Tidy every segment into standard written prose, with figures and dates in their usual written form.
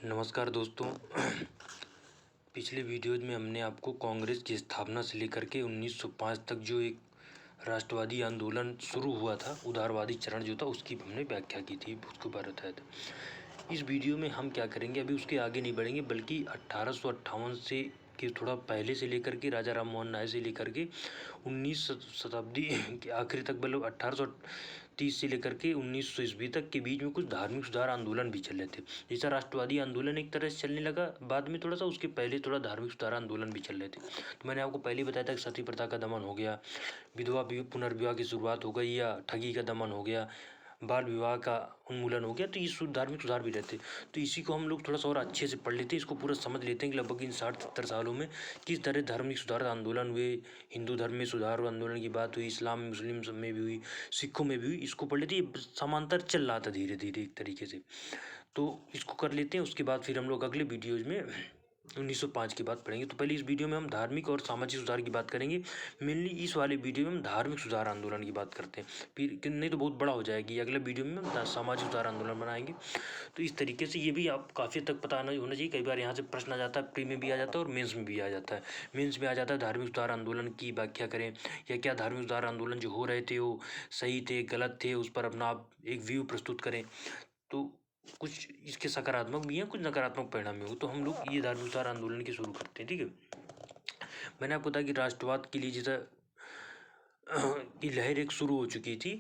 नमस्कार दोस्तों। पिछले वीडियोज में हमने आपको कांग्रेस की स्थापना से लेकर के 1905 तक जो एक राष्ट्रवादी आंदोलन शुरू हुआ था, उदारवादी चरण जो था, उसकी हमने व्याख्या की थी, उसको बताया था। इस वीडियो में हम क्या करेंगे, अभी उसके आगे नहीं बढ़ेंगे, बल्कि 1858 से कि थोड़ा पहले से लेकर के राजा राम मोहन राय से लेकर के 19 शताब्दी के आखिरी तक, मतलब 1830 से लेकर के 1900 ईस्वी तक के बीच में कुछ धार्मिक सुधार आंदोलन भी चले थे। जैसा राष्ट्रवादी आंदोलन एक तरह से चलने लगा बाद में, थोड़ा सा उसके पहले थोड़ा धार्मिक सुधार आंदोलन भी चल रहे थे। तो मैंने आपको पहले बताया था कि सती प्रथा का दमन हो गया, विधवा पुनर्विवाह की शुरुआत हो गई, या ठगी का दमन हो गया, बाल विवाह का उन्मूलन हो गया। तो ये धार्मिक सुधार भी रहते। तो इसी को हम लोग थोड़ा सा और अच्छे से पढ़ लेते हैं, इसको पूरा समझ लेते हैं कि लगभग इन 60-70 सालों में किस तरह धार्मिक सुधार आंदोलन हुए। हिंदू धर्म में सुधार आंदोलन की बात हुई, इस्लाम मुस्लिम सब में भी हुई, सिखों में भी हुई। इसको पढ़ लेते, ये समांतर चल रहा था धीरे धीरे एक तरीके से। तो इसको कर लेते हैं, उसके बाद फिर हम लोग अगले वीडियोज़ में 1905 की बात पढ़ेंगे। तो पहले इस वीडियो में हम धार्मिक और सामाजिक सुधार की बात करेंगे। मेनली इस वाले वीडियो में हम धार्मिक सुधार आंदोलन की बात करते हैं, फिर नहीं तो बहुत बड़ा हो जाएगी। अगले वीडियो में हम सामाजिक सुधार आंदोलन बनाएंगे। तो इस तरीके से ये भी आप काफ़ी तक पता होना चाहिए। कई बार यहाँ से प्रश्न आ जाता है, प्री में भी आ जाता है और मेंस में भी आ जाता है। मेंस में आ जाता है धार्मिक सुधार आंदोलन की व्याख्या करें, या क्या धार्मिक सुधार आंदोलन जो हो रहे थे वो सही थे गलत थे, उस पर अपना आप एक व्यू प्रस्तुत करें। तो कुछ इसके सकारात्मक भी हैं, कुछ नकारात्मक परिणाम भी हो। तो हम लोग ये धार्मिक सुधार आंदोलन की शुरू करते हैं, ठीक है। मैंने आपको बताया कि राष्ट्रवाद के लिए जैसा की लहर एक शुरू हो चुकी थी।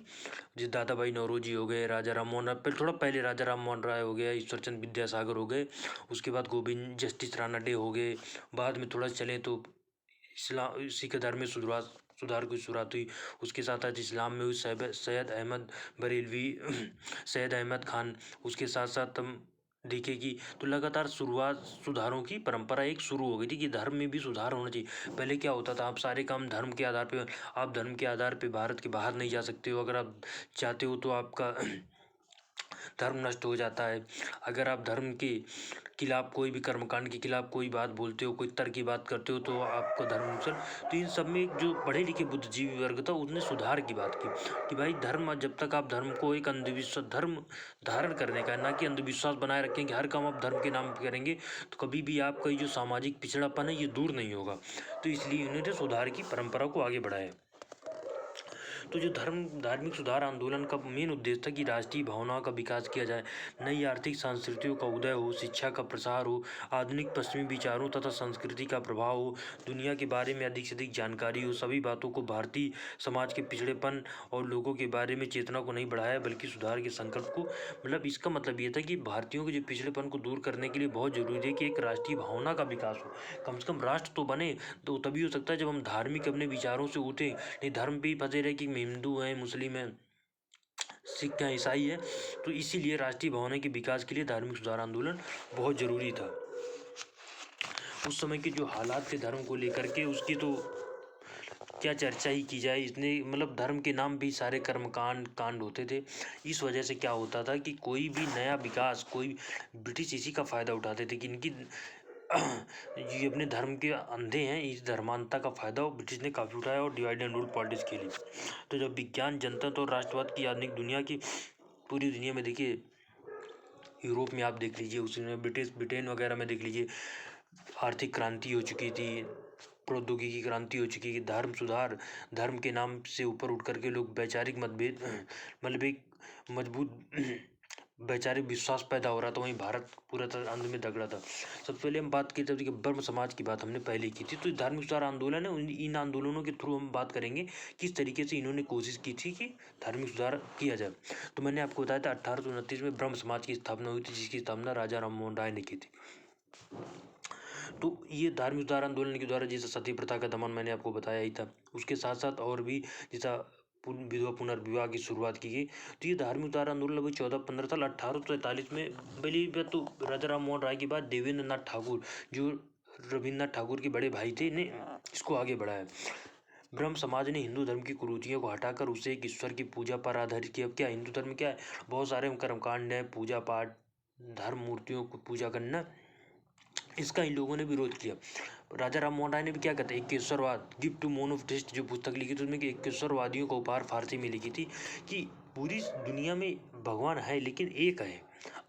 जिस दादा भाई नौरोजी हो गए, राजा राम मोहन राय, थोड़ा पहले राजा राम मोहन राय हो गया, ईश्वरचंद विद्यासागर हो गए, उसके बाद गोविंद जस्टिस रानडे हो गए। बाद में थोड़ा चले तो इस्लाम सिख धर्म में सुधार की शुरुआत हुई। उसके साथ साथ इस्लाम में हुई सैयद अहमद बरेलवी, सैयद अहमद खान। उसके साथ साथ हम देखें कि तो लगातार सुधारों की परंपरा एक शुरू हो गई थी कि धर्म में भी सुधार होना चाहिए। पहले क्या होता था, आप सारे काम धर्म के आधार पे, आप धर्म के आधार पे भारत के बाहर नहीं जा सकते हो। अगर आप चाहते हो तो आपका धर्म नष्ट हो जाता है। अगर आप धर्म के खिलाफ कोई भी कर्मकांड के खिलाफ कोई बात बोलते हो, कोई तर्क की बात करते हो, तो आपका धर्म नुकसान। तो इन सब में जो पढ़े लिखे बुद्धिजीवी वर्ग था उसने सुधार की बात की कि भाई धर्म, जब तक आप धर्म को एक अंधविश्वास, धर्म धारण करने का, ना कि अंधविश्वास बनाए रखें कि हर काम आप धर्म के नाम पर करेंगे, तो कभी भी आपका जो सामाजिक पिछड़ापन है ये दूर नहीं होगा। तो इसलिए उन्होंने सुधार की परंपरा को आगे बढ़ाया। तो जो धार्मिक सुधार आंदोलन का मेन उद्देश्य था कि राष्ट्रीय भावनाओं का विकास किया जाए, नई आर्थिक संस्कृतियों का उदय हो, शिक्षा का प्रसार हो, आधुनिक पश्चिमी विचारों तथा संस्कृति का प्रभाव हो, दुनिया के बारे में अधिक से अधिक जानकारी हो। सभी बातों को भारतीय समाज के पिछड़ेपन और लोगों के बारे में चेतना को नहीं बढ़ाया, बल्कि सुधार के संकल्प को। मतलब इसका मतलब ये था कि भारतीयों के जो पिछड़ेपन को दूर करने के लिए बहुत जरूरी है कि एक राष्ट्रीय भावना का विकास हो। कम से कम राष्ट्र तो बने, तो तभी हो सकता है जब हम धार्मिक अपने विचारों से उठे। नहीं धर्म पे ही फंसे रहे कि हिंदू हैं, मुस्लिम हैं, सिख हैं, ईसाई हैं। तो इसीलिए राष्ट्रीय भावना के विकास के लिए धार्मिक सुधार आंदोलन बहुत जरूरी था। उस समय के जो हालात थे धर्म को लेकर के, उसकी तो क्या चर्चा ही की जाए। इसने मतलब धर्म के नाम भी सारे कांड होते थे। इस वजह से क्या होता था कि कोई भी नया विकास, कोई ब्रिटिश इसी का फ़ायदा उठाते थे कि इनकी ये अपने धर्म के अंधे हैं। इस धर्मांधता का फ़ायदा ब्रिटिश ने काफ़ी उठाया और डिवाइड एंड रूल पॉलिटिक्स के लिए। तो जब विज्ञान, जनता और राष्ट्रवाद की आधुनिक दुनिया की, पूरी दुनिया में देखिए, यूरोप में आप देख लीजिए, उसमें ब्रिटेन वगैरह में देख लीजिए, आर्थिक क्रांति हो चुकी थी, प्रौद्योगिकी क्रांति हो चुकी है। धर्म सुधार, धर्म के नाम से ऊपर उठ करके लोग वैचारिक मतभेद, मतलब एक मजबूत वैचारिक विश्वास पैदा हो रहा था। वहीं भारत पूरा तरह अंध में दगड़ा था। सबसे पहले हम बात की थी ब्रह्म समाज की बात हमने पहले की थी। तो धार्मिक सुधार आंदोलन है, इन आंदोलनों के थ्रू हम बात करेंगे किस तरीके से इन्होंने कोशिश की थी कि धार्मिक सुधार किया जाए। तो मैंने आपको बताया था 1829 में ब्रह्म समाज की स्थापना हुई थी, जिसकी स्थापना राजा राम मोहन राय ने की थी। तो ये धार्मिक सुधार आंदोलन के द्वारा, जैसे सती प्रथा का दमन मैंने आपको बताया ही था, उसके साथ साथ और भी जैसा विधवा पुनर्विवाह की शुरुआत की गई। तो ये धार्मिक सुधार आंदोलन लगभग 14-15 साल 1843 में पहली तो राजा राम मोहन राय के बाद देवेंद्र नाथ ठाकुर, जो रविन्द्रनाथ ठाकुर के बड़े भाई थे, ने इसको आगे बढ़ाया। ब्रह्म समाज ने हिंदू धर्म की कुरीतियों को हटाकर उसे एक ईश्वर की पूजा पर आधारित किया। क्या हिंदू धर्म क्या है, बहुत सारे कर्मकांड है, पूजा पाठ, धर्म मूर्तियों को पूजा करना, इसका इन लोगों ने विरोध किया। राजा राम मोहन राय ने भी क्या कहते हैं, एकेश्वरवाद, गिफ्ट टू मोनोथिस्ट जो पुस्तक लिखी थी, उसमें एकेश्वरवादियों का उपहार फारसी में लिखी थी कि पूरी दुनिया में भगवान है लेकिन एक है।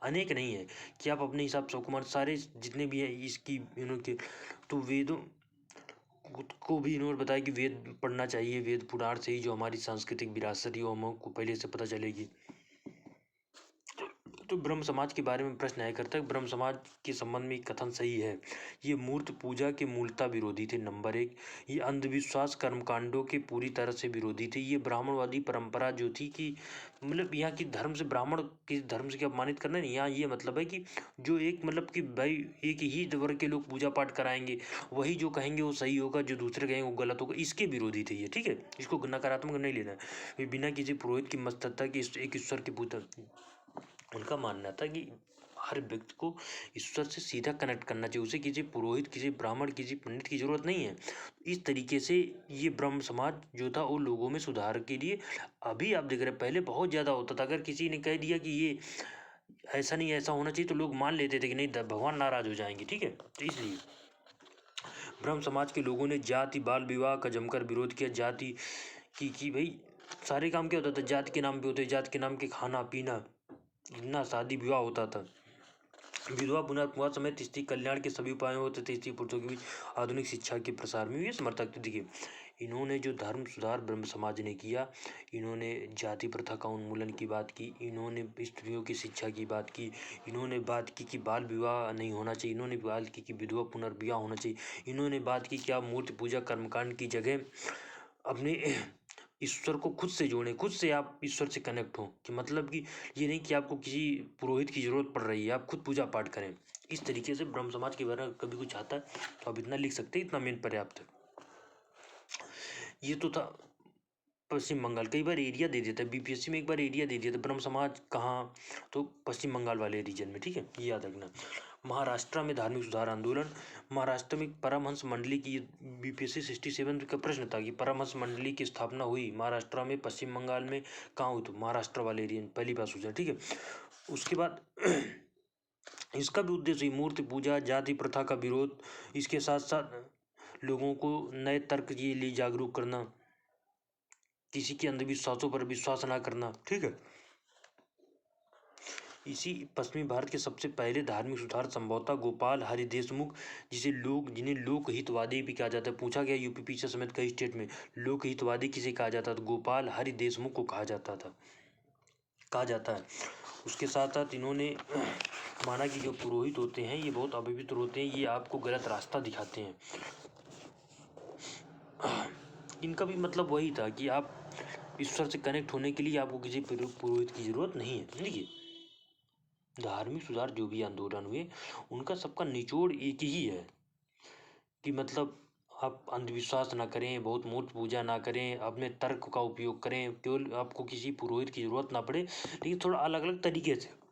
अनेक नहीं है कि आप अपने हिसाब से कुमार सारे जितने भी हैं इसकी इन्होंने तो वेदों को भी इन्होंने बताया कि वेद पढ़ना चाहिए, वेद पुराण से ही जो हमारी सांस्कृतिक विरासत है वो हमको पहले से पता चलेगी। तो ब्रह्म समाज के बारे में प्रश्न आया करता है, ब्रह्म समाज के संबंध में कथन सही है। ये मूर्त पूजा के मूलता विरोधी थे, नंबर 1। ये अंधविश्वास कर्मकांडों के पूरी तरह से विरोधी थे। ये ब्राह्मणवादी परंपरा जो थी कि मतलब यहाँ की धर्म से ब्राह्मण के धर्म से क्या अपमानित करना नहीं, यहाँ ये मतलब है कि जो एक मतलब कि भाई एक ही वर्ग के लोग पूजा पाठ कराएंगे, वही जो कहेंगे वो सही होगा, जो दूसरे कहेंगे वो गलत होगा, इसके विरोधी थे ये। ठीक है, इसको नकारात्मक नहीं लेना है। बिना किसी पुरोहित की मस्तता की एक ईश्वर की पूजा, उनका मानना था कि हर व्यक्ति को ईश्वर से सीधा कनेक्ट करना चाहिए, उसे किसी पुरोहित, किसी ब्राह्मण, किसी पंडित की जरूरत नहीं है। इस तरीके से ये ब्रह्म समाज जो था वो लोगों में सुधार के लिए, अभी आप देख रहे हैं पहले बहुत ज़्यादा होता था। अगर किसी ने कह दिया कि ये ऐसा नहीं ऐसा होना चाहिए तो लोग मान लेते थे कि नहीं भगवान नाराज हो जाएंगे। ठीक है, तो इसलिए ब्रह्म समाज के लोगों ने जाति बाल विवाह का जमकर विरोध किया। जाति की भाई सारे काम क्या होता था, जाति के नाम पे होते, जाति के नाम के खाना पीना, इतना शादी विवाह होता था। विधवा पुनर्विवाह समेत स्त्री कल्याण के सभी उपाय होते थे। स्त्री पुरुषों के बीच आधुनिक शिक्षा के प्रसार में भी ये समर्थक थे। देखिए इन्होंने जो धर्म सुधार ब्रह्म समाज ने किया, इन्होंने जाति प्रथा का उन्मूलन की बात की, इन्होंने स्त्रियों की शिक्षा की बात की, इन्होंने बात की कि बाल विवाह नहीं होना चाहिए, इन्होंने बात की कि विधवा पुनर्विवाह होना चाहिए, इन्होंने बात की कि आप मूर्ति पूजा कर्मकांड की जगह अपने ईश्वर को खुद से जोड़ें, खुद से आप ईश्वर से कनेक्ट हों। कि मतलब कि ये नहीं कि आपको किसी पुरोहित की जरूरत पड़ रही है, आप खुद पूजा पाठ करें। इस तरीके से ब्रह्म समाज के बारे में कभी कुछ आता है तो आप इतना लिख सकते हैं, इतना मेन पर्याप्त है। ये तो था पश्चिम बंगाल। कई बार एरिया दे देता है बीपीएससी में, एक बार एरिया दे दिया था ब्रह्म समाज कहाँ, तो पश्चिम बंगाल वाले रीजन में। ठीक है, ये याद रखना। महाराष्ट्र में धार्मिक सुधार आंदोलन। महाराष्ट्र में परमहंस मंडली की बीपीएससी 67 का प्रश्न था कि परमहंस मंडली की स्थापना हुई महाराष्ट्र में, पश्चिम बंगाल में कहाँ हुई, तो महाराष्ट्र वाले एरिया पहली बार सोचा। ठीक है, उसके बाद इसका भी उद्देश्य मूर्ति पूजा जाति प्रथा का विरोध, इसके साथ साथ लोगों को नए तर्क के लिए जागरूक करना, किसी के अंधविश्वासों पर विश्वास ना करना। ठीक है, इसी पश्चिमी भारत के सबसे पहले धार्मिक सुधार संभवतः गोपाल हरि देशमुख, जिन्हें लोक हितवादी भी कहा जाता है। पूछा गया यूपी पीछे समेत कई स्टेट में लोक हितवादी किसे कहा जाता था, गोपाल हरि देशमुख को कहा जाता है। उसके साथ साथ इन्होंने माना कि जो पुरोहित होते हैं ये बहुत अपवित्र होते हैं, ये आपको गलत रास्ता दिखाते हैं। इनका भी मतलब वही था कि आप ईश्वर से कनेक्ट होने के लिए आपको किसी पुरोहित की जरूरत नहीं है। देखिए धार्मिक सुधार जो भी आंदोलन हुए उनका सबका निचोड़ एक ही है कि मतलब आप अंधविश्वास ना करें, बहुत मूर्त पूजा ना करें, अपने तर्क का उपयोग करें, केवल आपको किसी पुरोहित की जरूरत ना पड़े, लेकिन थोड़ा अलग अलग तरीके से।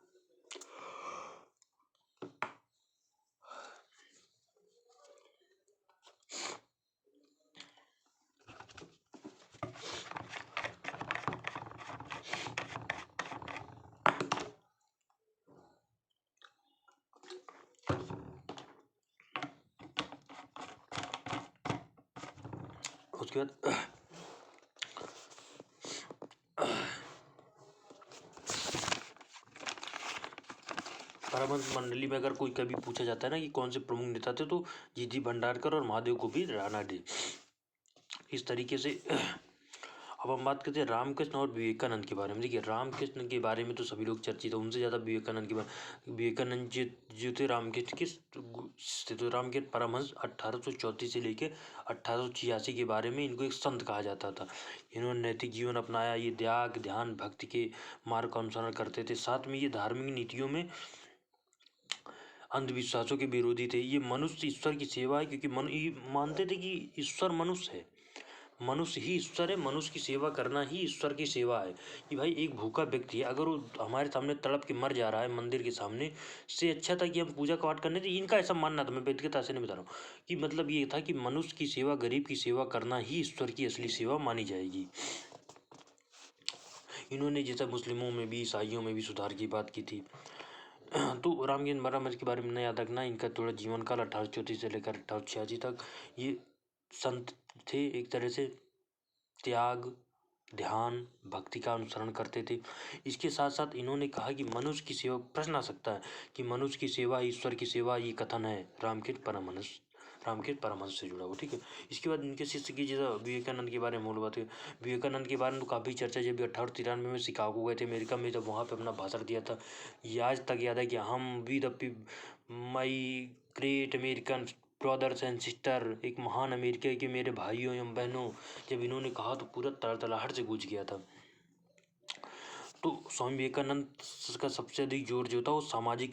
उसके बाद परमहंस मंडली में अगर कोई कभी पूछा जाता है ना कि कौन से प्रमुख नेता थे, तो जीजी भंडारकर और महादेव को भी राणा डे। इस तरीके से अब हम बात करते हैं रामकृष्ण और विवेकानंद के बारे में। देखिए रामकृष्ण के बारे में तो सभी लोग चर्चित है, उनसे ज़्यादा विवेकानंद के बारे, विवेकानंद जी जो थे रामकृष्ण के, तो रामकृष्ण परमहंस 1834 से लेकर 1886 के बारे में इनको एक संत कहा जाता था। इन्होंने नैतिक जीवन अपनाया, ये त्याग ध्यान भक्ति के मार्ग का अनुसरण करते थे। साथ में ये धार्मिक नीतियों में अंधविश्वासों के विरोधी थे। ये मनुष्य ईश्वर की सेवा है, क्योंकि ये मानते थे कि ईश्वर मनुष्य है, मनुष्य ही ईश्वर है, मनुष्य की सेवा करना ही ईश्वर की सेवा है। कि भाई एक भूखा व्यक्ति है, अगर वो हमारे सामने तड़प के मर जा रहा है मंदिर के सामने, से अच्छा था कि हम पूजा पाठ करने थे। इनका ऐसा मानना था, मैं व्यक्तिगत से नहीं बता रहा हूँ, कि मतलब ये था कि मनुष्य की सेवा, गरीब की सेवा करना ही ईश्वर की असली सेवा मानी जाएगी। इन्होंने जैसा मुस्लिमों में भी ईसाइयों में भी सुधार की बात की थी। तो रामकृष्ण परमहंस के बारे में नया याद रखना, इनका थोड़ा जीवन काल 1834 से लेकर 1886 तक। ये संत थे, एक तरह से त्याग ध्यान, भक्ति का अनुसरण करते थे। इसके साथ साथ इन्होंने कहा कि मनुष्य की सेवा, प्रश्न आ सकता है कि मनुष्य की सेवा ईश्वर की सेवा, ये कथन है रामकृष्ण परमहंस से जुड़ा हुआ, ठीक है। इसके बाद इनके शिष्य की, जैसा विवेकानंद के बारे में मूल बात है, विवेकानंद के बारे में तो काफ़ी चर्चा, जब 1893 में शिकागो गए थे अमेरिका में, जब वहाँ पे अपना भाषण दिया था, ये आज तक याद है कि हम we the my great American brothers and sister, एक महान अमेरिका के मेरे भाइयों एवं बहनों, जब इन्होंने कहा तो पूरा तड़तड़ाहट से गूंज गया था। तो स्वामी विवेकानंद का सबसे अधिक जोर जो था वो सामाजिक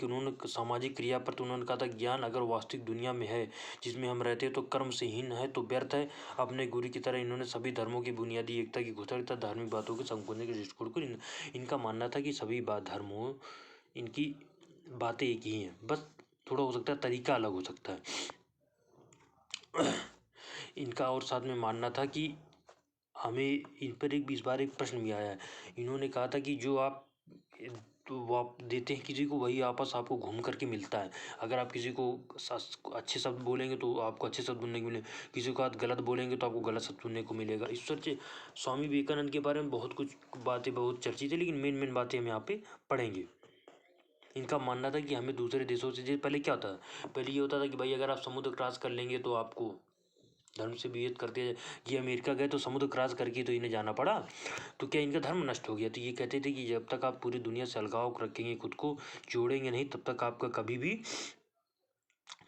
क्रिया पर, तो उन्होंने कहा था, ज्ञान अगर वास्तविक दुनिया में है जिसमें हम रहते हैं तो कर्म से हीन है, तो व्यर्थ है। अपने गुरु की तरह इन्होंने सभी धर्मों की बुनियादी एकता की घोषणा तथा धार्मिक बातों के संकुचन के दृष्टिकोण को, इनका मानना था कि सभी धर्मों, इनकी बातें एक ही हैं, बस थोड़ा हो सकता है तरीका अलग हो सकता है इनका। और साथ में मानना था कि हमें इन पर इस बार एक प्रश्न भी आया है। इन्होंने कहा था कि जो आप तो आप देते हैं किसी को, वही आपस आपको घूम करके मिलता है। अगर आप किसी को अच्छे शब्द बोलेंगे तो आपको अच्छे शब्द सुनने को मिले, किसी को आप गलत बोलेंगे तो आपको गलत शब्द सुनने को मिलेगा। ईश्वर से स्वामी विवेकानंद के बारे में बहुत कुछ बातें बहुत चर्चित है, लेकिन मेन बातें हम यहाँ पे पढ़ेंगे। इनका मानना था कि हमें दूसरे देशों से, पहले क्या होता था, पहले ये होता था कि भाई अगर आप समुद्र क्रॉस कर लेंगे तो आपको धर्म से विभेद करते हैं। ये अमेरिका गए तो समुद्र क्रॉस करके तो इन्हें जाना पड़ा, तो क्या इनका धर्म नष्ट हो गया? तो ये कहते थे कि जब तक आप पूरी दुनिया से अलगाव रखेंगे, खुद को जोड़ेंगे नहीं, तब तक आपका कभी भी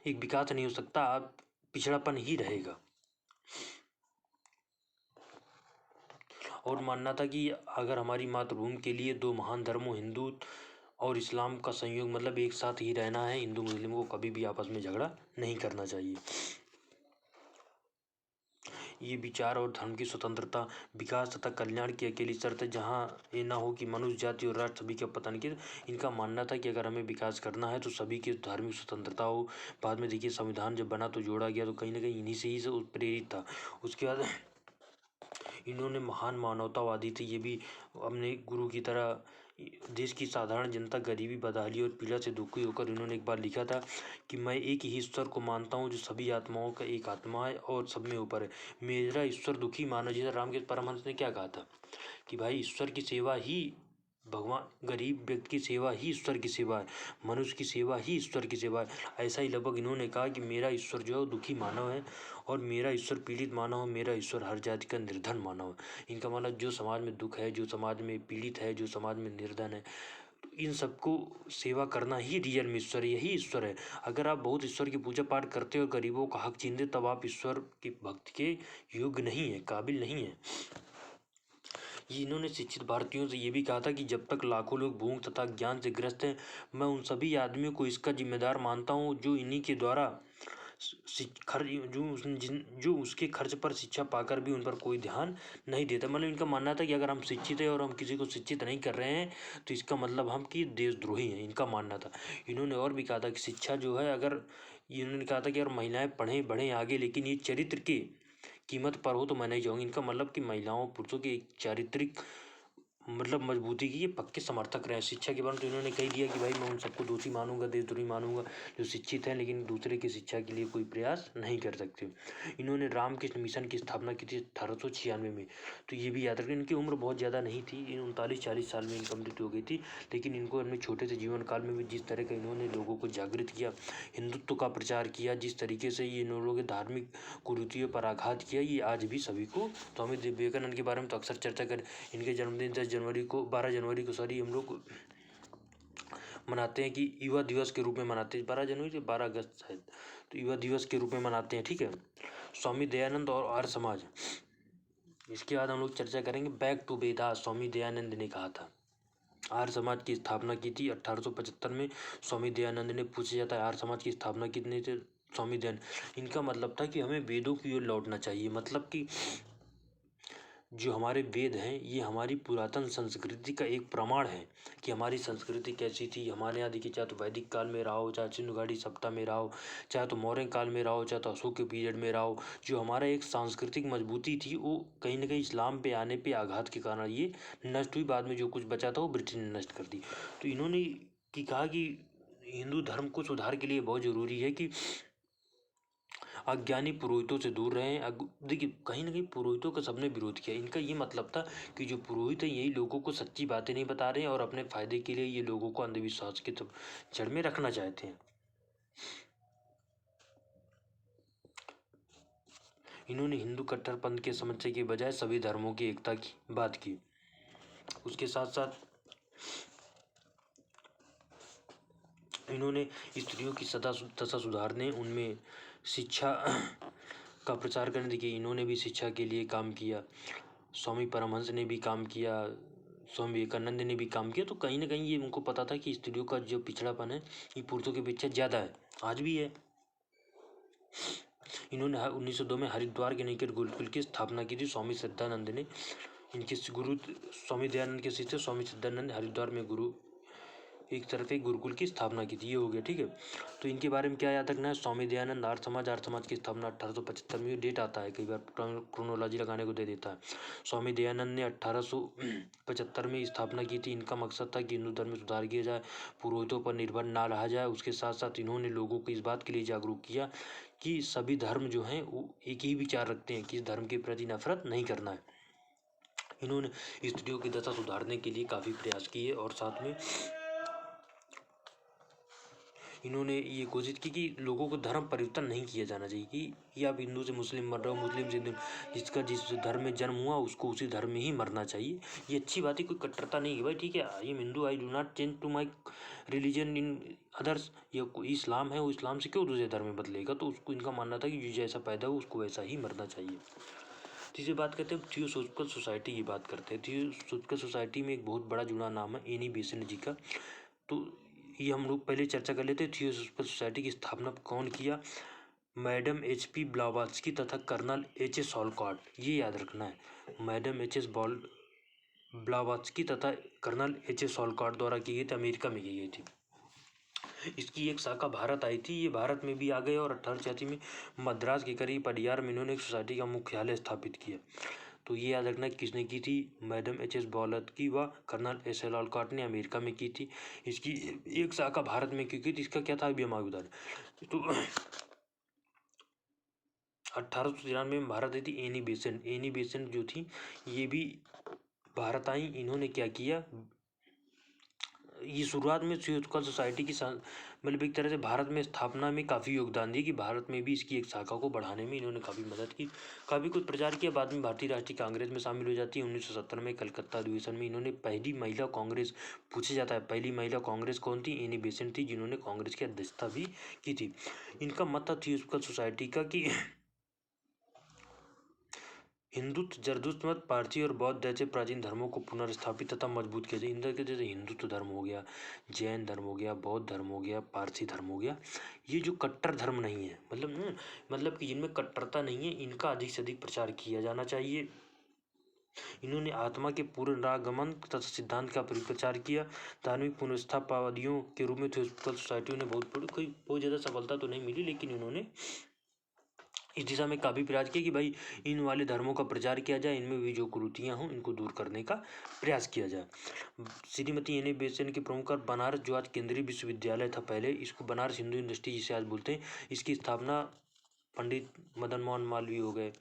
एक विकास नहीं हो सकता, आप पिछड़ापन ही रहेगा। और मानना था कि अगर हमारी मातृभूमि के लिए दो महान धर्मों हिंदू और इस्लाम का संयोग, मतलब एक साथ ही रहना है, हिंदू मुस्लिम को कभी भी आपस में झगड़ा नहीं करना चाहिए। ये विचार और धर्म की स्वतंत्रता, विकास तथा कल्याण की अकेली शर्त है, जहाँ ये ना हो कि मनुष्य जाति और राष्ट्र सभी का पतन किए। इनका मानना था कि अगर हमें विकास करना है तो सभी की धार्मिक स्वतंत्रता हो। बाद में देखिए संविधान जब बना तो जोड़ा गया, तो कहीं ना कहीं इन्हीं से ही से प्रेरित था। उसके बाद इन्होंने महान मानवतावादी थे, ये भी अपने गुरु की तरह देश की साधारण जनता, गरीबी, बदहाली और पीड़ा से दुखी होकर इन्होंने एक बार लिखा था कि मैं एक ही ईश्वर को मानता हूँ जो सभी आत्माओं का एक आत्मा है और सब में ऊपर है। मेरा ईश्वर दुखी मानव, जैसे रामकृष्ण परमहंस ने क्या कहा था कि भाई ईश्वर की सेवा ही भगवान, गरीब व्यक्ति की सेवा ही ईश्वर की सेवा है, मनुष्य की सेवा ही ईश्वर की सेवा है। ऐसा ही लगभग इन्होंने कहा कि मेरा ईश्वर जो है दुखी मानव है और मेरा ईश्वर पीड़ित मानव है, मेरा ईश्वर हर जाति का निर्धन मानव है। इनका मतलब जो समाज में दुख है, जो समाज में पीड़ित है, जो समाज में निर्धन है, तो इन सबको सेवा करना ही रियल में ईश्वर, यही ईश्वर है। अगर आप बहुत ईश्वर की पूजा पाठ करते हो और गरीबों का हक छीनते, तब आप ईश्वर की भक्ति के योग्य नहीं है, काबिल नहीं है। इन्होंने शिक्षित भारतीयों से ये भी कहा था कि जब तक लाखों लोग भूख तथा ज्ञान से ग्रस्त हैं, मैं उन सभी आदमियों को इसका जिम्मेदार मानता हूँ जो इन्हीं के द्वारा जो उसके खर्च पर शिक्षा पाकर भी उन पर कोई ध्यान नहीं देता। मतलब इनका मानना था कि अगर हम शिक्षित हैं और हम किसी को शिक्षित नहीं कर रहे हैं तो इसका मतलब हम कि देशद्रोही हैं, इनका मानना था। इन्होंने और भी कहा था कि शिक्षा जो है, अगर इन्होंने कहा था कि अगर महिलाएं पढ़ें बढ़ें आगे, लेकिन ये चरित्र की कीमत पर हो तो मैं नहीं चाहूँगी। इनका मतलब कि महिलाओं पुरुषों की चारित्रिक मतलब मजबूती की ये पक्के समर्थक रहे। शिक्षा के बारे में तो इन्होंने कही दिया कि भाई मैं उन सबको दोषी मानूंगा, देशद्रोही मानूंगा जो शिक्षित हैं लेकिन दूसरे की शिक्षा के लिए कोई प्रयास नहीं कर सकते। इन्होंने रामकृष्ण मिशन की स्थापना की थी 1896 में, तो ये भी याद रखें। इनकी उम्र बहुत ज़्यादा नहीं थी, 39-40 साल में इनकी मृत्यु हो गई थी, लेकिन इनको अपने छोटे से जीवन काल में भी जिस तरह का इन्होंने लोगों को जागृत किया, हिंदुत्व का प्रचार किया, जिस तरीके से ये इन लोगों के धार्मिक कुरीतियों पर आघात किया, ये आज भी सभी को। स्वामी विवेकानंद के बारे में तो अक्सर चर्चा करें। इनके जन्मदिन 12 जनवरी को हम लोग मनाते हैं कि युवा दिवस के रूप में मनाते हैं, 12 जनवरी से 12 अगस्त शायद, तो युवा दिवस के रूप में मनाते हैं, ठीक है। स्वामी दयानंद और आर्य समाज, इसके बाद हम लोग चर्चा करेंगे बैक टू वेदास। स्वामी दयानंद ने कहा था, आर्य समाज की स्थापना की थी 1875 में। स्वामी दयानंद ने, पूछा जाता है आर्य समाज की स्थापना कितने थे, स्वामी दयानंद, इनका मतलब था कि हमें वेदों की ओर लौटना चाहिए। मतलब कि जो हमारे वेद हैं ये हमारी पुरातन संस्कृति का एक प्रमाण है कि हमारी संस्कृति कैसी थी। हमारे यहाँ देखिए, चाहे तो वैदिक काल में रहा हो, चाहे सिंधु घाटी सभ्यता में रहा हो, चाहे तो मौर्य काल में रहा हो, चाहे तो अशोक के पीरियड में रहा हो, जो हमारा एक सांस्कृतिक मजबूती थी वो कहीं ना कहीं इस्लाम पे आने पे आघात के कारण ये नष्ट हुई। बाद में जो कुछ बचा था वो ब्रिटेन ने नष्ट कर दी। तो इन्होंने कहा कि हिंदू धर्म को सुधार के लिए बहुत ज़रूरी है कि अज्ञानी पुरोहितों से दूर रहें। देखिए कहीं ना कहीं पुरोहितों का सबने विरोध किया। इनका ये मतलब था कि जो पुरोहित है यही लोगों को सच्ची बातें नहीं बता रहे हैं और अपने फायदे के लिए ये लोगों को अंधविश्वास के जड़ में रखना चाहते हैं। इन्होंने हिंदू कट्टरपंथ के समस्या के बजाय सभी धर्मों की एकता की बात की। उसके साथ साथ इन्होंने स्त्रियों की दशा सुधारने, उनमें शिक्षा का प्रचार करने, देखिए इन्होंने भी शिक्षा के लिए काम किया। स्वामी परमहंस ने भी काम किया, स्वामी विवेकानंद ने भी काम किया। तो कहीं ना कहीं ये उनको पता था कि स्त्रियों का जो पिछड़ापन है ये पुरुषों के अपेक्षा ज़्यादा है, आज भी है। इन्होंने 1902 में हरिद्वार के निकट गुरुकुल की स्थापना की थी। स्वामी सिद्धानंद ने, इनके गुरु स्वामी दयानंद के शिष्य स्वामी सिद्धानंद ने हरिद्वार में एक तरफ एक गुरुकुल की स्थापना की थी। ये हो गया, ठीक है। तो इनके बारे में क्या याद रखना है? स्वामी दयानंद आर्य समाज की स्थापना 1875 में, डेट आता है, कई बार क्रोनोलॉजी लगाने को दे देता है। स्वामी दयानंद ने 1875 में स्थापना की थी। इनका मकसद था कि हिंदू धर्म में सुधार किया जाए, पुरोहितों पर निर्भर ना रहा जाए। उसके साथ साथ इन्होंने लोगों को इस बात के लिए जागरूक किया कि सभी धर्म जो हैं वो एक ही विचार रखते हैं कि इस धर्म के प्रति नफरत नहीं करना है। इन्होंने स्त्रियों की दशा सुधारने के लिए काफ़ी प्रयास किए और साथ में इन्होंने ये कोशिश की कि लोगों को धर्म परिवर्तन नहीं किया जाना चाहिए कि आप हिंदू से मुस्लिम मर रहे हो, मुस्लिम से जिसका जिस धर्म में जन्म हुआ उसको उसी धर्म में ही मरना चाहिए। ये अच्छी बात है, कोई कट्टरता नहीं है भाई, ठीक है। I am Hindu, I do not change to my religion in others. ये इस्लाम है, वो इस्लाम से क्यों दूसरे धर्म में बदलेगा? तो उसको इनका मानना था कि जैसा पैदा हो उसको वैसा ही मरना चाहिए। तीसरी बात करते हैं थियोसॉफिकल सोसाइटी की बात करते हैं। थियोसॉफिकल सोसाइटी में एक बहुत बड़ा जुड़ा नाम है एनी बेसेंट जी का। तो ये हम लोग पहले चर्चा कर लेते हैं। थियोसॉफिकल सोसाइटी की स्थापना कौन किया? मैडम HP ब्लावात्स्की तथा कर्नल HS ऑलकॉट, ये याद रखना है। मैडम HS ब्लावात्स्की तथा कर्नल HS ऑलकॉट द्वारा की गई थी, अमेरिका में की गई थी। इसकी एक शाखा भारत आई थी, ये भारत में भी आ गए और 1886 में मद्रास के करीब अडियार में इन्होंने एक सोसाइटी का मुख्यालय स्थापित किया। तो ये याद रखना किसने की थी? मैडम HS ब्लावात्स्की व कर्नल SL ऑलकॉट ने अमेरिका में की थी। इसकी एक शाखा भारत में क्योंकि इसका क्या था अभी हम आगे बता रहे। तो 1893 में भारत आई थी एनी बेसेंट जो थी ये भी भारत आई। इन्होंने क्या किया, ये शुरुआत में थियोसॉफिकल सोसाइटी की मतलब एक तरह से भारत में स्थापना में काफ़ी योगदान दिया कि भारत में भी इसकी एक शाखा को बढ़ाने में इन्होंने काफ़ी मदद की, काफ़ी कुछ प्रचार किया। बाद में भारतीय राष्ट्रीय कांग्रेस में शामिल हो जाती है। 1970 में कलकत्ता अधिवेशन में इन्होंने पहली महिला कांग्रेस, पूछा जाता है पहली महिला कांग्रेस कौन थी? एनी बेसेंट थी, जिन्होंने कांग्रेस की अध्यक्षता भी की थी। इनका मत था थियोसॉफिकल सोसाइटी का कि हिंदुत्व, जरदुश्त मत, पारसी और बौद्ध जैसे प्राचीन धर्मों को पुनर्स्थापित तथा मजबूत किया जाए। इंद्र के जैसे हिंदुत्व धर्म हो गया, जैन धर्म हो गया, बौद्ध धर्म हो गया, पारसी धर्म हो गया, ये जो कट्टर धर्म नहीं है, मतलब कि जिनमें कट्टरता नहीं है, इनका अधिक से अधिक प्रचार किया जाना चाहिए। इन्होंने आत्मा के पुनरागमन तथा सिद्धांत का प्रचार किया। धार्मिक पुनर्स्थापवादियों के रूप में थियोसॉफिकल सोसाइटी ने बहुत ज़्यादा सफलता तो नहीं मिली, लेकिन इन्होंने इस दिशा में काफ़ी प्रयास किया कि भाई इन वाले धर्मों का प्रचार किया जाए, इनमें भी जो कुरीतियाँ हों इनको दूर करने का प्रयास किया जाए। श्रीमती एनी बेसेंट के प्रमुख बनारस, जो आज केंद्रीय विश्वविद्यालय था पहले, इसको बनारस हिंदू यूनिवर्सिटी जिसे आज बोलते हैं, इसकी स्थापना पंडित मदन मोहन मालवीय हो गए,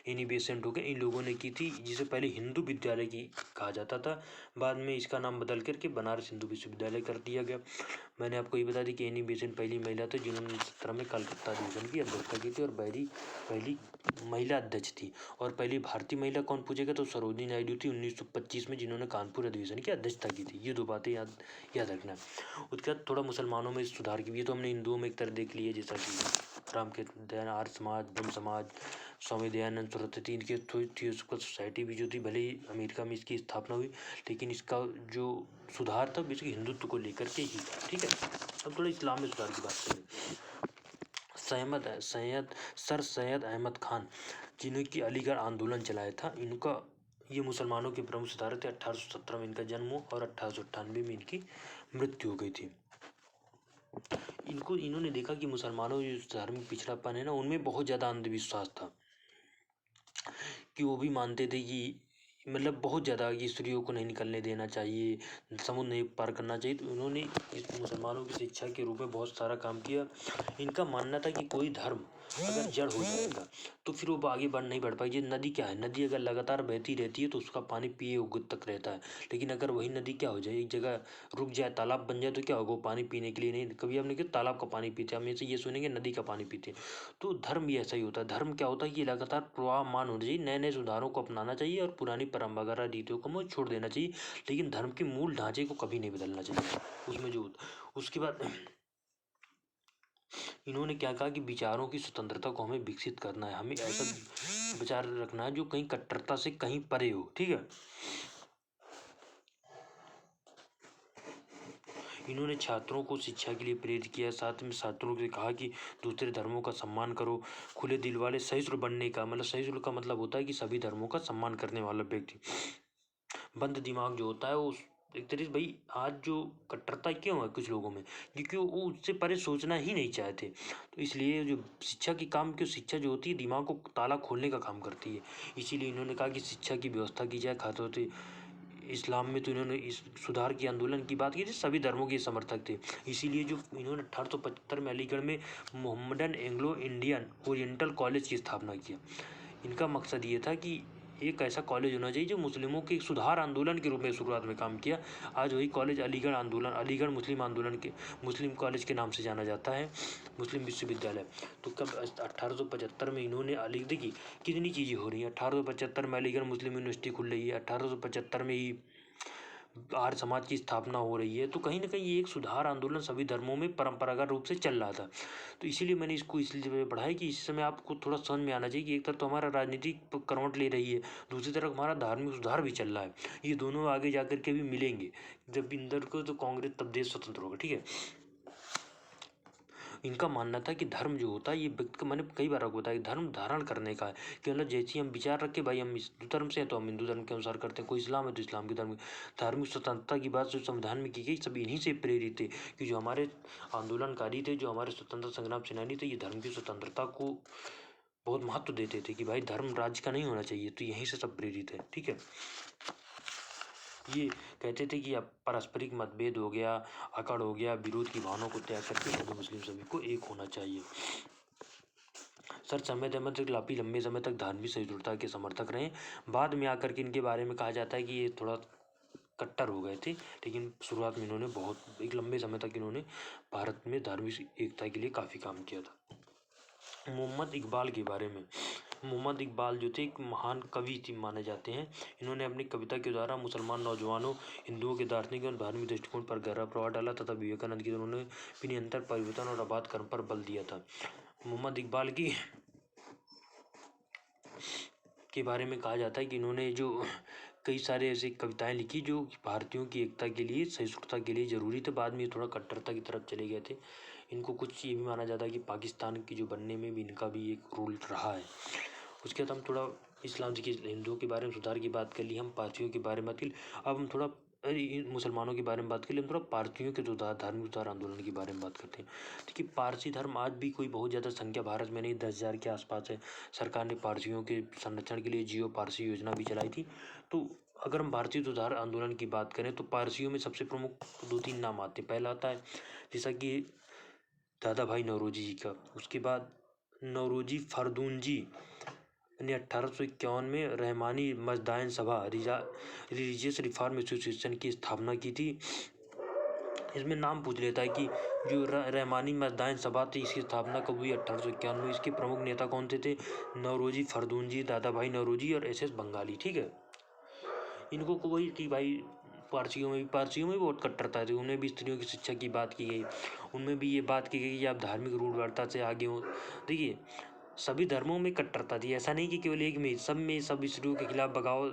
एनी बेसेंट हो गए, इन लोगों ने की थी, जिसे पहले हिंदू विद्यालय की कहा जाता था। बाद में इसका नाम बदल करके बनारस हिंदू विश्वविद्यालय कर दिया गया। मैंने आपको ये बता दी कि एनी बेसेंट पहली महिला थी जिन्होंने 1917 में कलकत्ता अधिवेशन की अध्यक्षता की थी और पहली महिला अध्यक्ष थी। और पहली भारतीय महिला कौन पूछेगा तो सरोजिनी नायडू थी 1925 में, जिन्होंने कानपुर अधिवेशन की अध्यक्षता की थी। ये दो बातें याद रखना है। उसके बाद थोड़ा मुसलमानों में सुधार की, ये तो हमने हिंदुओं में एक तरह देख लिया, जैसा कि राम के दयान आर्य समाज, ब्रह्म समाज, स्वामी दयानंद सरस्वती, इनके थियोसॉफिकल सोसाइटी भी जो थी, भले ही अमेरिका में इसकी स्थापना हुई, लेकिन इसका जो सुधार था बेसिकली हिंदुत्व को लेकर के ही था, ठीक है। अब थोड़ा इस्लाम में सुधार की बात करें। सर सैयद अहमद खान, जिन्होंने अलीगढ़ आंदोलन चलाया था, इनका ये मुसलमानों के प्रमुख सुधारक थे। 1817 में इनका जन्म हुआ और 1898 में इनकी मृत्यु हो गई थी। इन्होंने देखा कि मुसलमानों जो धार्मिक पिछड़ापन है ना, उनमें बहुत ज़्यादा अंधविश्वास था, कि वो भी मानते थे कि मतलब बहुत ज़्यादा कि स्त्रियों को नहीं निकलने देना चाहिए, समुद्र नहीं पार करना चाहिए। तो उन्होंने इस मुसलमानों की शिक्षा के रूप में बहुत सारा काम किया। इनका मानना था कि कोई धर्म अगर जड़ हो जाएगा तो फिर वो आगे नहीं बढ़ पाएगी। नदी क्या है, नदी अगर लगातार बहती रहती है तो उसका पानी पिए योग्य तक रहता है। लेकिन अगर वही नदी क्या हो जाए, एक जगह रुक जाए, तालाब बन जाए, तो क्या होगा, वो पानी पीने के लिए नहीं, कभी हमने क्या तालाब का पानी पीते हैं, हम ये सुनेंगे नदी का पानी पीते हैं। तो धर्म भी ऐसा ही होता है। धर्म क्या होता है कि लगातार प्रवाहमान होना चाहिए, नए नए सुधारों को अपनाना चाहिए और पुरानी परंपरागत रीतियों को छोड़ देना चाहिए। लेकिन धर्म के मूल ढांचे को कभी नहीं बदलना चाहिए उसमें जो। उसके बाद इन्होंने क्या कहा कि विचारों की स्वतंत्रता को हमें विकसित करना है, हमें ऐसा विचार रखना है जो कहीं कट्टरता से कहीं परे हो। ठीक है। इन्होंने छात्रों को शिक्षा के लिए प्रेरित किया, साथ में छात्रों से कहा कि दूसरे धर्मों का सम्मान करो, खुले दिल वाले सहिष्णु बनने का मतलब, सहिष्णु का मतलब होता है कि सभी धर्मों का सम्मान करने वाला व्यक्ति। बंद दिमाग जो होता है वो एक तरीके से, भाई आज जो कट्टरता क्यों है कुछ लोगों में, क्योंकि वो उससे परे सोचना ही नहीं चाहते। तो इसलिए जो शिक्षा की काम, क्यों शिक्षा जो होती है दिमाग को ताला खोलने का काम करती है। इसीलिए इन्होंने कहा कि शिक्षा की व्यवस्था की जाए। खासतौर इस्लाम में तो इन्होंने इस सुधार की आंदोलन की बात की थी, सभी धर्मों के समर्थक थे। इसीलिए जो इन्होंने 1875 में अलीगढ़ में Mohammedan Anglo Indian oriental college की स्थापना किया। इनका मकसद ये था कि एक ऐसा कॉलेज होना चाहिए जो मुस्लिमों के सुधार आंदोलन के रूप में शुरुआत में काम किया। आज वही कॉलेज अलीगढ़ आंदोलन, अलीगढ़ मुस्लिम आंदोलन के मुस्लिम कॉलेज के नाम से जाना जाता है, मुस्लिम विश्वविद्यालय। तो कब 1875 में इन्होंने अली, देखिए कितनी चीज़ें हो रही हैं। 1875 में अलीगढ़ मुस्लिम यूनिवर्सिटी खुल रही है, 1875 में ही आर्य समाज की स्थापना हो रही है। तो कहीं ना कहीं ये एक सुधार आंदोलन सभी धर्मों में परंपरागत रूप से चल रहा था। तो इसीलिए मैंने इसको इसलिए पढ़ा है कि इस समय आपको थोड़ा समझ में आना चाहिए कि एक तरफ तो हमारा राजनीतिक करवट ले रही है, दूसरी तरफ हमारा धार्मिक सुधार भी चल रहा है। ये दोनों आगे जाकर के भी मिलेंगे। जब इंदर को तो कांग्रेस तब देश स्वतंत्र होगा। ठीक है। इनका मानना था कि धर्म जो होता है ये व्यक्ति को, मैंने कई बार आपको बताया, धर्म धारण करने का है कि मतलब जैसे हम विचार रख के, भाई हम हिंदू धर्म से हैं तो हम हिंदू धर्म के अनुसार करते हैं, कोई इस्लाम है तो इस्लाम के धर्म। धार्मिक स्वतंत्रता की बात जो संविधान में की गई सब इन्हीं से प्रेरित थे कि जो हमारे आंदोलनकारी थे, जो हमारे स्वतंत्रता संग्राम सेनानी थे, ये धर्म की स्वतंत्रता को बहुत महत्व देते थे कि भाई धर्म राज्य का नहीं होना चाहिए। तो यहीं से सब प्रेरित है। ठीक है। ये कहते थे कि अब पारस्परिक मतभेद हो गया, अकड़ हो गया, विरोध की भावनाओं को त्याग करके हिंदू मुस्लिम सभी को एक होना चाहिए। सर समय तक काफ़ी लंबे समय तक धार्मिक सहिष्णुता के समर्थक रहे। बाद में आकर के इनके बारे में कहा जाता है कि ये थोड़ा कट्टर हो गए थे, लेकिन शुरुआत में इन्होंने बहुत एक लंबे समय तक इन्होंने भारत में धार्मिक एकता के लिए काफ़ी काम किया था। मोहम्मद इकबाल के बारे में, मोहम्मद इकबाल जो थे एक महान कवि थी माने जाते हैं। इन्होंने अपनी कविता के द्वारा मुसलमान नौजवानों, हिंदुओं के दार्शनिक और धार्मिक दृष्टिकोण पर गहरा प्रभाव डाला तथा विवेकानंद की उन्होंने भी निरंतर परिवर्तन और आबाद कर्म पर बल दिया था। मोहम्मद इकबाल की के बारे में कहा जाता है कि इन्होंने जो कई सारे ऐसी कविताएं लिखी जो भारतीयों की एकता के लिए, सहिष्णुता के लिए ज़रूरी थे। बाद में ये थोड़ा कट्टरता की तरफ चले गए थे। इनको कुछ ये भी माना जाता है कि पाकिस्तान की जो बनने में भी इनका भी एक रोल रहा है। उसके बाद हम थोड़ा इस्लाम के, हिंदुओं के बारे में सुधार की बात कर ली, हम पारसियों के बारे में बात की। अब हम थोड़ा मुसलमानों के बारे में बात कर ली, हम थोड़ा पारसियों के सुधार, धार्मिक सुधार आंदोलन के बारे में बात करते हैं। देखिए पारसी धर्म आज भी कोई बहुत ज़्यादा संख्या भारत में नहीं, 10,000 के आसपास है। सरकार ने पारसियों के संरक्षण के लिए जियो पारसी योजना भी चलाई थी। तो अगर हम भारतीय सुधार आंदोलन की बात करें तो पारसियों में सबसे प्रमुख 2-3 नाम आते हैं। पहला आता है जैसा कि दादा भाई नौरोजी जी का, उसके बाद नौरोजी फरदूनजी ने 1851 में रहमानी मजदाइन सभा रिलीजियस रिफॉर्म एसोसिएशन की स्थापना की थी। इसमें नाम पूछ लेता है कि जो रहमानी मजदाइन सभा थी इसकी स्थापना कब हुई, 1851 में। इसके प्रमुख नेता कौन थे? नौरोजी फरदूनजी, दादा भाई नौरोजी और एस बंगाली। ठीक है। इनको कोई कि भाई पारसियों में भी बहुत कट्टरता थी, उन्हें भी स्त्रियों की शिक्षा की बात की गई, उनमें भी ये बात की गई कि आप धार्मिक रूढ़वादिता से आगे हो। देखिए सभी धर्मों में कट्टरता थी, ऐसा नहीं कि केवल एक में, सब में सब स्त्रियों के खिलाफ बगाव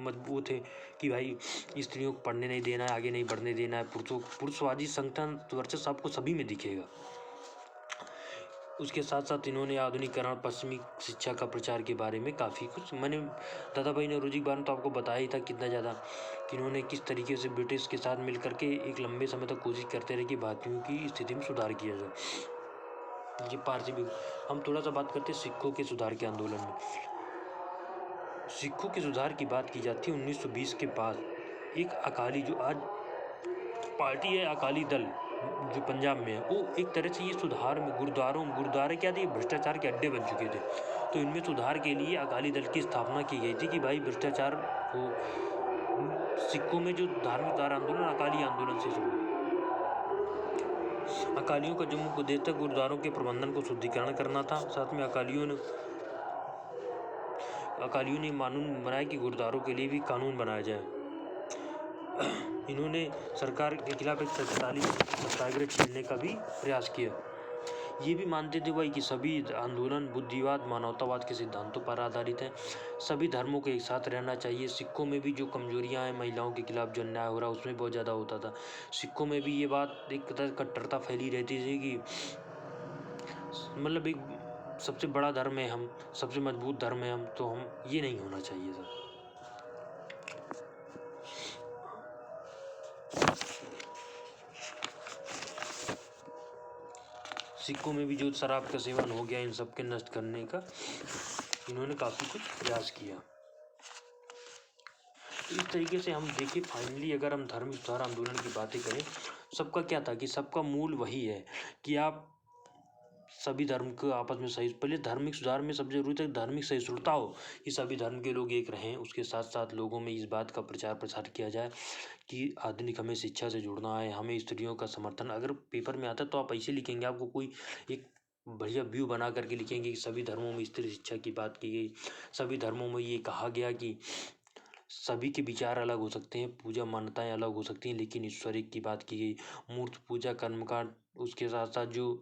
मजबूत थे कि भाई स्त्रियों को पढ़ने नहीं देना है, आगे नहीं बढ़ने देना है, पुरुषवादी संगठन वर्चस्व आपको सभी में दिखेगा। उसके साथ साथ इन्होंने आधुनिकीकरण, पश्चिमी शिक्षा का प्रचार के बारे में काफ़ी कुछ, मैंने दादा भाई नौरोजी के बारे में तो आपको बताया ही था कितना ज़्यादा कि इन्होंने किस तरीके से ब्रिटिश के साथ मिल करके एक लंबे समय तक कोशिश करते रहे कि भारतीयों की स्थिति में सुधार किया जाए। ये पारसी भी। हम थोड़ा सा बात करते हैं सिखों के सुधार के आंदोलन में। सिखों के सुधार की बात की जाती है 1920 के बाद। एक अकाली, जो आज पार्टी है अकाली दल, जो पंजाब में है, वो एक तरह से ये सुधार में गुरुद्वारे क्या थे, ये भ्रष्टाचार के अड्डे बन चुके थे। तो इनमें सुधार के लिए अकाली दल की स्थापना की गई थी कि भाई भ्रष्टाचार हो। सिखों में जो धार्मिक उदार आंदोलन अकाली आंदोलन से शुरू हुआ। अकालियों का जो मुख्य उद्देश्य था गुरुद्वारों के प्रबंधन को शुद्धिकरण करना था। साथ में अकालियों ने कानून बनाया कि गुरुद्वारों के लिए भी कानून बनाया जाए। इन्होंने सरकार के खिलाफ एक सत्याग्रह छेड़ने का भी प्रयास किया। ये भी मानते थे भाई कि सभी आंदोलन बुद्धिवाद मानवतावाद के सिद्धांतों पर आधारित है। सभी धर्मों को एक साथ रहना चाहिए। सिखों में भी जो कमजोरियां हैं, महिलाओं के खिलाफ जो अन्याय हो रहा है उसमें बहुत ज़्यादा होता था। सिखों में भी ये बात एक तरह कट्टरता फैली रहती थी कि मतलब एक सबसे बड़ा धर्म है हम, सबसे मजबूत धर्म है हम, तो हम ये नहीं होना चाहिए था। सिखों में भी जो शराब का सेवन हो गया, इन सब के नष्ट करने का इन्होंने काफ़ी कुछ प्रयास किया। तो इस तरीके से हम देखिए फाइनली अगर हम धार्मिक सुधार आंदोलन की बातें करें, सबका क्या था कि सबका मूल वही है कि आप सभी धर्म को आपस में सही, पहले धार्मिक सुधार में सबसे जरूरी है धार्मिक सहिष्णुता हो कि सभी धर्म के लोग एक रहें। उसके साथ साथ लोगों में इस बात का प्रचार प्रसार किया जाए कि आधुनिक हमें शिक्षा से जुड़ना है, हमें स्त्रियों का समर्थन। अगर पेपर में आता है तो आप ऐसे लिखेंगे, आपको कोई एक बढ़िया व्यू बना करके लिखेंगे कि सभी धर्मों में स्त्री शिक्षा की बात की गई, सभी धर्मों में ये कहा गया कि सभी के विचार अलग हो सकते हैं, पूजा मान्यताएं अलग हो सकती हैं, लेकिन ईश्वर एक की बात की गई। मूर्ति पूजा कर्मकांड, उसके साथ साथ जो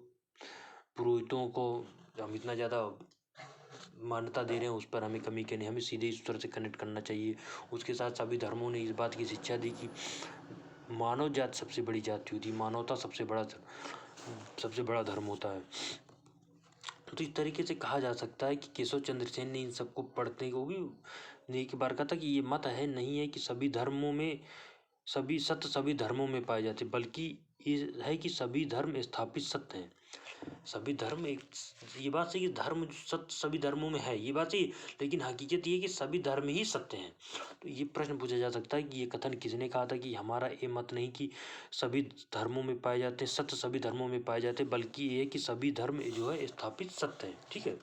पुरोहितों को हम इतना ज़्यादा मान्यता दे रहे हैं उस पर हमें कमी करनी, हमें सीधे ईश्वर से कनेक्ट करना चाहिए। उसके साथ सभी धर्मों ने इस बात की शिक्षा दी कि मानव जात सबसे बड़ी जाति होती है, मानवता सबसे बड़ा धर्म होता है। तो इस तरीके से कहा जा सकता है कि केशव चंद्र सेन ने इन सबको पढ़ने को भी एक बार कहा था कि ये मत है नहीं है कि सभी धर्मों में सभी सत्य सभी धर्मों में पाए जाते, बल्कि ये है कि सभी धर्म स्थापित सत्य हैं। सभी धर्म एक, ये बात सही कि धर्म सत्य सभी धर्मों में है, ये बात सही, लेकिन हकीकत ये है कि सभी धर्म ही सत्य हैं। तो ये प्रश्न पूछा जा सकता है कि ये कथन किसने कहा था कि हमारा ये मत नहीं कि सभी धर्मों में पाए जाते हैं सत्य सभी धर्मों में पाए जाते, बल्कि ये है कि सभी धर्म जो है स्थापित सत्य है। ठीक है,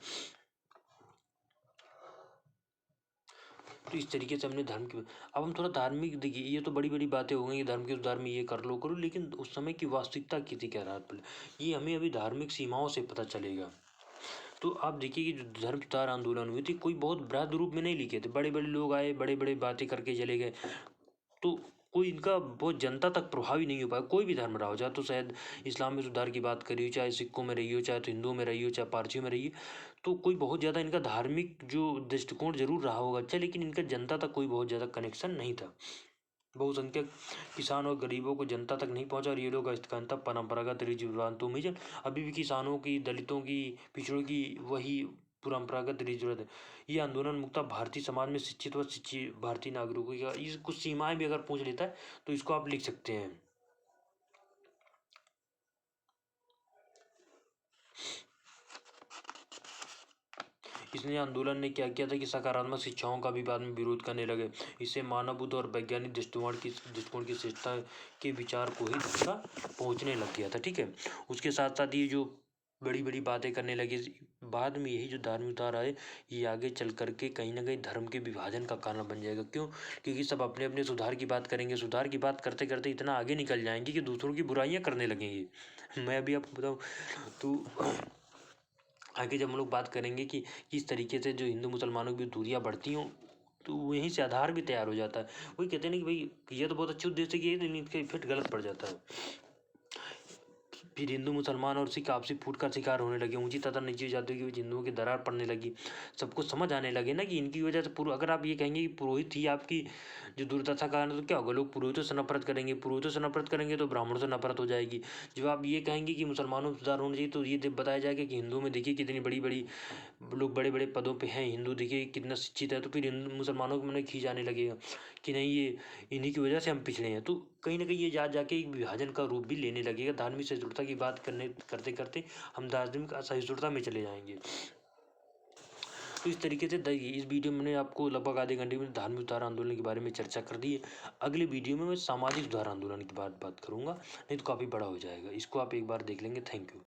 तो इस तरीके से हमने धर्म की, अब हम थोड़ा धार्मिक देखिए, ये तो बड़ी बड़ी बातें हो गई कि धर्म के सुधार में ये कर लो करो, लेकिन उस समय की वास्तविकता की थी क्या रात पर, ये हमें अभी धार्मिक सीमाओं से पता चलेगा। तो आप देखिए कि जो धर्म सुधार आंदोलन हुई थी, कोई बहुत बृहद रूप में नहीं लिखे थे, बड़े बड़े लोग आए, बड़े बड़े बातें करके चले गए, तो कोई इनका बहुत जनता तक प्रभावी नहीं हो पाया। कोई भी धर्म रहा हो, चाहे तो शायद इस्लाम में सुधार की बात करी हो, चाहे सिखों में रही हो, चाहे तो हिंदुओं में रही हो, चाहे पारसियों में रही हो, तो कोई बहुत ज़्यादा इनका धार्मिक जो दृष्टिकोण जरूर रहा होगा अच्छा, लेकिन इनका जनता तक कोई बहुत ज़्यादा कनेक्शन नहीं था। बहुसंख्यक किसान और गरीबों को जनता तक नहीं पहुंचा, और ये लोग अंततः परंपरागत रीति रिवाजों में अभी भी किसानों की, दलितों की, पिछड़ों की वही परंपरागत रीति रिवाज है। ये आंदोलन मुक्ता भारतीय समाज में शिक्षित व शिक्षित भारतीय नागरिकों का इस कुछ सीमाएं भी अगर पूछ लेता है तो इसको आप लिख सकते हैं। इसने आंदोलन ने क्या किया था कि सकारात्मक शिक्षाओं का भी बाद में विरोध करने लगे। इससे मानव बुद्ध और वैज्ञानिक दृष्टिकोण की श्रेष्ठता के विचार को ही धक्का पहुंचने लग गया था। ठीक है, उसके साथ साथ ये जो बड़ी बड़ी बातें करने लगे, बाद में यही जो धार्मिक धारा है ये आगे चल करके कहीं ना कहीं धर्म के विभाजन का कारण बन जाएगा। क्यों? क्योंकि सब अपने अपने सुधार की बात करेंगे, सुधार की बात करते करते इतना आगे निकल जाएंगे कि दूसरों की बुराइयां करने लगेंगे। मैं अभी आपको बताऊँ तो आगे जब हम लोग बात करेंगे कि किस तरीके से जो हिंदू मुसलमानों की दूरियां बढ़ती हों, तो वहीं से आधार भी तैयार हो जाता है। वही कहते हैं ना कि भाई ये तो बहुत अच्छे उद्देश्य की है, लेकिन इसका इफेक्ट गलत पड़ जाता है। फिर हिंदू मुसलमान और सिख आपसी फूट का शिकार होने लगे, ऊंची तथा नीची जातियों के बीच हिंदुओं की दरार पड़ने लगी। सबको समझ आने लगे ना कि इनकी वजह से अगर आप ये कहेंगे कि पुरोहित ही आपकी जो दुर्दशा का कारण है, तो क्या होगा, लोग पुरोहितों से नफरत करेंगे, पुरोहितों से नफरत करेंगे तो ब्राह्मणों से नफरत हो जाएगी। जब आप ये कहेंगे कि मुसलमानों में सुधार होना चाहिए, तो ये बताया जाएगा कि हिंदुओं में देखिए कितनी बड़ी बड़ी लोग बड़े बड़े पदों पे हैं, हिंदू देखिए कितना शिक्षित है, तो फिर हिंदू मुसलमानों के मन में खींच आने लगेगा कि नहीं ये इन्हीं की वजह से हम पिछड़े हैं। तो कहीं ना कहीं ये जा जाके एक विभाजन का रूप भी लेने लगेगा। धार्मिक सहिष्णुता की बात करते करते हम धार्मिक असहिष्णुता में चले जाएंगे। तो तो इस तरीके से इस वीडियो में मैंने आपको लगभग आधे घंटे में धार्मिक सुधार आंदोलन के बारे में चर्चा कर दी है। अगले वीडियो में मैं सामाजिक सुधार आंदोलन की बात करूँगा, नहीं तो काफ़ी बड़ा हो जाएगा। इसको आप एक बार देख लेंगे। Thank you.